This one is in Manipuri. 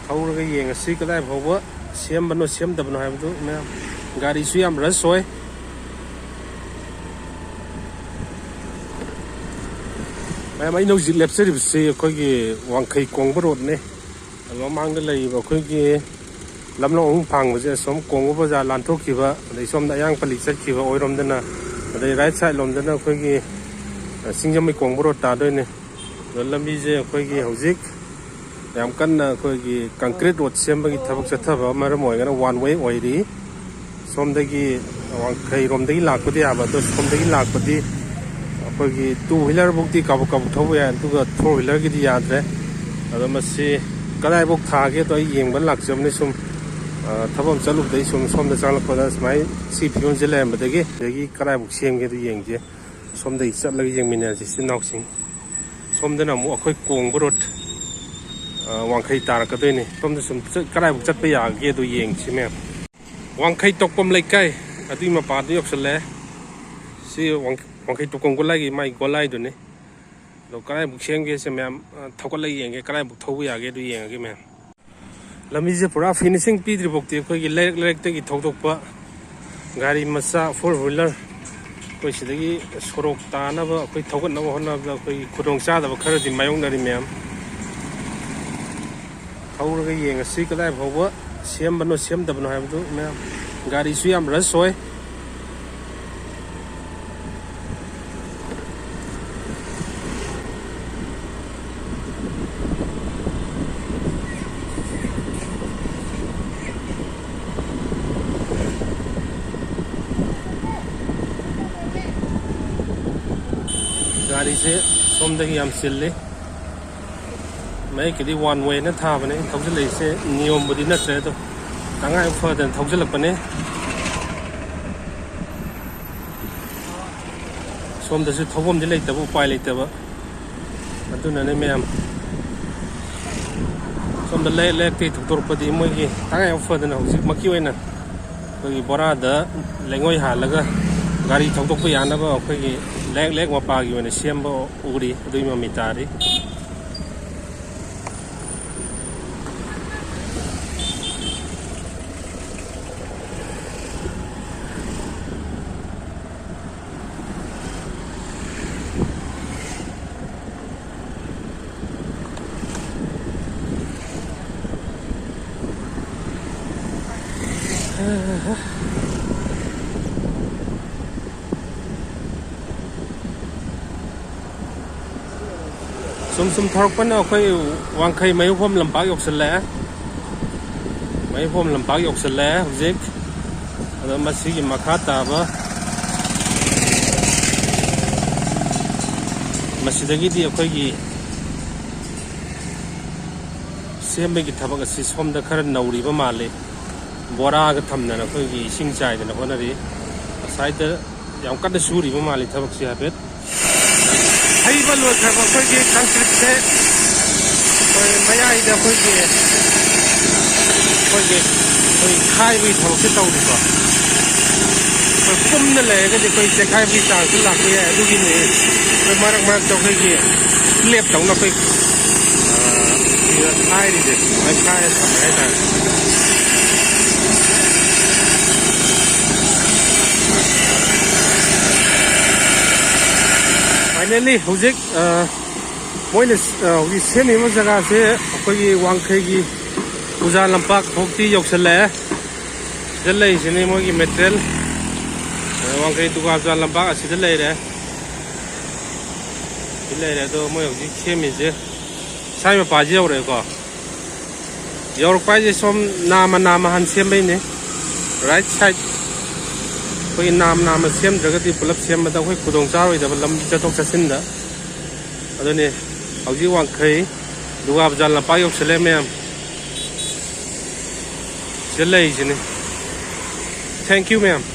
ꯊꯧꯔꯒ ꯌꯦꯡꯉꯁꯤ ꯀꯗꯥꯏ ꯐꯥꯎꯕ ꯁꯦꯝꯕꯅꯣ ꯁꯦꯝꯗꯕꯅꯣ ꯍꯥꯏꯕꯗꯨ ꯃꯌꯥꯝ ꯒꯥꯔꯤꯁꯨ ꯌꯥꯝ ꯔꯁ ꯑꯣꯏ ꯃꯌꯥꯝ ꯑꯩꯅ ꯍꯧꯖꯤꯛ ꯂꯦꯞꯆꯔꯤꯕꯁꯤ ꯑꯩꯈꯣꯏꯒꯤ ꯋꯥꯡꯈꯩ ꯀꯣꯡꯕ ꯔꯣꯗꯅꯦ ꯃꯃꯥꯡꯗ ꯂꯩꯔꯤꯕ ꯑꯩꯈꯣꯏꯒꯤ ꯂꯝꯂꯣꯡ ꯑꯍꯨꯝ ꯐꯥꯡꯕꯁꯦ ꯑꯁꯣꯝ ꯀꯣꯡꯕ ꯕꯖꯥꯔ ꯂꯥꯟꯊꯣꯛꯈꯤꯕ ꯑꯗꯩ ꯁꯣꯝꯗ ꯑꯌꯥꯡꯄꯜꯂꯤ ꯆꯠꯈꯤꯕ ꯑꯣꯏꯔꯣꯝꯗꯅ ꯑꯗꯩ ꯔꯥꯏꯠ ꯁꯥꯏꯠ ꯂꯣꯝꯗꯅ ꯑꯩꯈꯣꯏꯒꯤ ꯁꯤꯡꯖꯃꯩ ꯀꯣꯡꯕ ꯔꯣꯗ ꯇꯥꯗꯣꯏꯅꯦ ꯑꯗꯣ ꯂꯝꯕꯤꯁꯦ ꯑꯩꯈꯣꯏꯒꯤ ꯍꯧꯖꯤꯛ ꯌꯥꯝ ꯀꯟꯅ ꯑꯩꯈꯣꯏꯒꯤ ꯀꯪꯀ꯭ꯔꯤꯠ ꯔꯣꯗ ꯁꯦꯝꯕꯒꯤ ꯊꯕꯛ ꯆꯠꯊꯕ ꯃꯔꯝ ꯑꯣꯏꯔꯒꯅ ꯋꯥꯟ ꯋꯦ ꯑꯣꯏꯔꯤ ꯁꯣꯝꯗꯒꯤ ꯋꯥꯡꯈꯩꯔꯣꯝꯗꯒꯤ ꯂꯥꯛꯄꯗꯤ ꯌꯥꯕ ꯑꯗꯣ ꯁꯣꯝꯗꯒꯤ ꯂꯥꯛꯄꯗꯤ ꯑꯩꯈꯣꯏꯒꯤ 2 ꯋꯤꯂꯔꯐꯧꯗꯤ ꯀꯥꯕꯛꯊꯧꯕ ꯌꯥꯏ ꯑꯗꯨꯒ 4 ꯋꯤꯂꯔꯒꯤꯗꯤ ꯌꯥꯗ꯭ꯔꯦ ꯑꯗꯣ ꯃꯁꯤ ꯀꯗꯥꯏꯐꯥꯎ ꯊꯥꯒꯦꯗꯣ ꯑꯩ ꯌꯦꯡꯕ ꯂꯥꯛꯆꯕꯅꯤ ꯁꯨꯝ ꯊꯕꯛ ꯑꯃ ꯆꯠꯂꯨꯕꯗꯒꯤ ꯁꯨꯝ ꯁꯣꯝꯗ ꯆꯪꯂꯛꯄꯗ ꯁꯨꯃꯥꯏꯅ ꯁꯤ ꯐꯤꯕꯝꯁꯦ ꯂꯩꯔꯝꯕꯗꯒꯤ ꯑꯗꯒꯤ ꯀꯗꯥꯏꯐꯥꯎ ꯁꯦꯝꯒꯦꯗꯣ ꯌꯦꯡꯁꯦ ꯁꯣꯝꯗꯒꯤ ꯆꯠꯂꯒ ꯌꯦꯡꯃꯤꯟꯅꯔꯁꯤ ꯏꯆꯤꯜ ꯏꯅꯥꯎꯁꯤꯡ ꯁꯣꯝꯗꯅ ꯑꯃꯨꯛ ꯑꯩꯈꯣꯏ ꯀꯣꯡꯕ ꯔꯣꯗ ꯋꯥꯡꯈꯩ ꯇꯥꯔꯛꯀꯗꯣꯏꯅꯦ ꯁꯣꯝꯗ ꯁꯨꯝ ꯀꯗꯥꯏꯐꯥꯎ ꯆꯠꯄ ꯌꯥꯒꯦꯗꯣ ꯌꯦꯡꯁꯤ ꯃꯌꯥꯝ ꯋꯥꯡꯈꯩ ꯇꯣꯛꯄꯝ ꯂꯩꯀꯥꯏ ꯑꯗꯨꯒꯤ ꯃꯄꯥꯗ ꯌꯧꯁꯜꯂꯛꯑꯦ ꯁꯤ ꯋꯥꯡꯈꯩ ꯇꯣꯛꯄꯝ ꯒꯣꯂꯥꯏꯒꯤ ꯃꯥꯏ ꯒꯣꯂꯥꯏꯗꯨꯅꯤ ꯑꯗꯣ ꯀꯗꯥꯏꯐꯥꯎ ꯁꯦꯝꯒꯦꯁꯦ ꯃꯌꯥꯝ ꯊꯧꯒꯠꯂꯒ ꯌꯦꯡꯒꯦ ꯀꯗꯥꯏꯐꯥꯎ ꯊꯧꯕ ꯌꯥꯒꯦꯗꯣ ꯌꯦꯡꯉꯒꯦ ꯃꯌꯥꯝ ꯂꯝꯕꯤꯁꯦ ꯄꯨꯔꯥ ꯐꯤꯅꯤꯁꯤꯡ ꯄꯤꯗ꯭ꯔꯤꯐꯥꯎꯗꯤ ꯑꯩꯈꯣꯏꯒꯤ ꯂꯩꯔꯛꯇꯒꯤ ꯊꯧꯗꯣꯛꯄ ꯒꯥꯔꯤ ꯃꯆꯥ 4 ꯋꯤꯂꯔ ꯑꯩꯈꯣꯏ ꯁꯤꯗꯒꯤ ꯁꯣꯔꯣꯛ ꯇꯥꯅꯕ ꯑꯩꯈꯣꯏ ꯊꯧꯒꯠꯅꯕ ꯍꯣꯠꯅꯕꯗ ꯑꯩꯈꯣꯏꯒꯤ ꯈꯨꯗꯣꯡꯆꯥꯗꯕ ꯈꯔꯗꯤ ꯃꯥꯌꯣꯛꯅꯔꯤ ꯃꯌꯥꯝ ꯊꯧꯔꯒ ꯌꯦꯡꯉꯁꯤ ꯀꯗꯥꯏ ꯐꯥꯎꯕ ꯁꯦꯝꯕꯅꯣ ꯁꯦꯝꯗꯕꯅꯣ ꯍꯥꯏꯕꯗꯨ ꯃꯌꯥꯝ ꯒꯥꯔꯤꯁꯨ ꯌꯥꯝ ꯔꯁ ꯑꯣꯏ ꯒꯥꯔꯤꯁꯦ ꯁꯣꯝꯗꯒꯤ ꯌꯥꯝ ꯆꯤꯜꯂꯤ ꯃꯌꯦꯛꯀꯤꯗꯤ ꯋꯥꯟ ꯋꯦꯅ ꯊꯥꯕꯅꯦ ꯊꯧꯖꯤꯜꯂꯛꯏꯁꯦ ꯅꯤꯌꯣꯝꯕꯨꯗꯤ ꯅꯠꯇ꯭ꯔꯦ ꯑꯗꯣ ꯇꯉꯥꯏ ꯐꯗꯅ ꯊꯧꯖꯤꯜꯂꯛꯄꯅꯦ ꯁꯣꯝꯗꯁꯨ ꯊꯧꯐꯝꯗꯤ ꯂꯩꯇꯕ ꯎꯄꯥꯏ ꯂꯩꯇꯕ ꯑꯗꯨꯅꯅꯦ ꯃꯌꯥꯝ ꯁꯣꯝꯗ ꯂꯩꯔꯛꯇꯒꯤ ꯊꯧꯗꯣꯔꯛꯄꯗꯤ ꯃꯣꯏꯒꯤ ꯇꯉꯥꯏ ꯐꯗꯅ ꯍꯧꯖꯤꯛꯃꯛꯀꯤ ꯑꯣꯏꯅ ꯑꯩꯈꯣꯏꯒꯤ ꯕꯣꯔꯥꯗ ꯂꯩꯉꯣꯏ ꯍꯥꯜꯂꯒ ꯒꯥꯔꯤ ꯊꯧꯗꯣꯛꯄ ꯌꯥꯅꯕ ꯑꯩꯈꯣꯏꯒꯤ ꯂꯩꯔꯛ ꯃꯄꯥꯒꯤ ꯑꯣꯏꯅ ꯁꯦꯝꯕ ꯎꯔꯤ ꯑꯗꯨꯒꯤ ꯃꯃꯤ ꯇꯥꯔꯤ ꯁꯨꯝ ꯊꯧꯔꯛꯄꯅ ꯑꯩꯈꯣꯏ ꯋꯥꯡꯈꯩ ꯃꯌꯨꯝꯐꯝ ꯂꯝꯄꯥꯛ ꯌꯧꯁꯜꯂꯛꯑꯦ ꯃꯌꯨꯝꯐꯝ ꯂꯝꯄꯥꯛ ꯌꯧꯁꯜꯂꯛꯑꯦ ꯍꯧꯖꯤꯛ ꯑꯗꯣ ꯃꯁꯤꯒꯤ ꯃꯈꯥ ꯇꯥꯕ ꯃꯁꯤꯗꯒꯤꯗꯤ ꯑꯩꯈꯣꯏꯒꯤ ꯁꯦꯝꯕꯒꯤ ꯊꯕꯛ ꯑꯁꯤ ꯁꯣꯝꯗ ꯈꯔ ꯅꯧꯔꯤꯕ ꯃꯥꯜꯂꯤ ꯕꯣꯔꯥꯒ ꯊꯝꯗꯅ ꯑꯩꯈꯣꯏꯒꯤ ꯏꯁꯤꯡ ꯆꯥꯏꯗꯅ ꯍꯣꯠꯅꯔꯤ ꯑꯁꯥꯏꯗ ꯌꯥꯝ ꯀꯟꯅ ꯁꯨꯔꯤꯕ ꯃꯥꯜꯂꯤ ꯊꯕꯛꯁꯤ ꯍꯥꯏꯐꯦꯠ ꯍꯩꯕ ꯂꯣꯏꯈ꯭ꯔꯕ ꯑꯩꯈꯣꯏꯒꯤ ꯀꯪꯀ꯭ꯔꯤꯠꯁꯦ ꯑꯩꯈꯣꯏ ꯃꯌꯥꯏꯗ ꯑꯩꯈꯣꯏꯒꯤ ꯈꯥꯏꯕꯒꯤ ꯊꯕꯛꯁꯦ ꯇꯧꯔꯤꯀꯣ ꯑꯩꯈꯣꯏ ꯀꯨꯝꯅ ꯂꯩꯔꯒꯗꯤ ꯑꯩꯈꯣꯏ ꯆꯦꯈꯥꯏꯕꯒꯤ ꯆꯥꯡꯁꯨ ꯂꯥꯛꯄ ꯌꯥꯏ ꯑꯗꯨꯒꯤꯅꯤ ꯑꯩꯈꯣꯏ ꯃꯔꯛꯇ ꯑꯩꯈꯣꯏꯒꯤ ꯁ꯭ꯂꯦꯞ ꯇꯧꯅ ꯑꯩꯈꯣꯏ ꯈꯥꯏꯔꯤꯁꯦ ꯑꯩꯈꯣꯏ ꯈꯥꯏꯔ ꯊꯝꯃꯦ ꯍꯥꯏꯇꯥꯔꯦ ꯐꯥꯏꯅꯦꯜꯂꯤ ꯍꯧꯖꯤꯛ ꯃꯣꯏꯅ ꯍꯧꯖꯤꯛ ꯁꯦꯝꯃꯤꯕ ꯖꯒꯥꯁꯦ ꯑꯩꯈꯣꯏꯒꯤ ꯋꯥꯡꯈꯩꯒꯤ ꯄꯨꯖꯥ ꯂꯝꯄꯥꯛ ꯐꯥꯎꯗꯤ ꯌꯧꯁꯜꯂꯛꯑꯦ ꯁꯤꯗ ꯂꯩꯔꯤꯁꯤꯅꯤ ꯃꯣꯏꯒꯤ ꯃꯦꯇꯔꯤꯌꯦꯜ ꯋꯥꯡꯈꯩ ꯗꯨꯒꯥ ꯄꯨꯖꯥ ꯂꯝꯄꯥꯛ ꯑꯁꯤꯗ ꯂꯩꯔꯦ ꯑꯗꯣ ꯃꯣꯏ ꯍꯧꯖꯤꯛ ꯁꯦꯝꯃꯤꯁꯦ ꯁꯥꯏ ꯃꯄꯥꯁꯤ ꯌꯧꯔꯛꯑꯦꯀꯣ ꯌꯧꯔꯛꯄ ꯍꯥꯏꯁꯦ ꯁꯣꯝ ꯅꯥꯝꯃ ꯍꯥꯟ ꯁꯦꯝꯕꯩꯅꯦ ꯔꯥꯏꯠ ꯁꯥꯏꯠ ꯑꯩꯈꯣꯏꯒꯤ ꯅꯥꯝꯃ ꯁꯦꯝꯗ꯭ꯔꯒꯗꯤ ꯄꯨꯂꯞ ꯁꯦꯝꯕꯗ ꯑꯩꯈꯣꯏ ꯈꯨꯗꯣꯡ ꯆꯥꯔꯣꯏꯗꯕ ꯂꯝꯕꯤ ꯆꯠꯊꯣꯛ ꯆꯠꯁꯤꯟꯗ ꯑꯗꯨꯅꯤ ꯍꯧꯖꯤꯛ ꯋꯥꯡꯈꯩ ꯗꯨꯒꯥ ꯄꯨꯖꯥ ꯂꯝꯄꯥꯛ ꯌꯧꯁꯜꯂꯦ ꯃꯌꯥꯝ sila sini. Thank you, ma'am.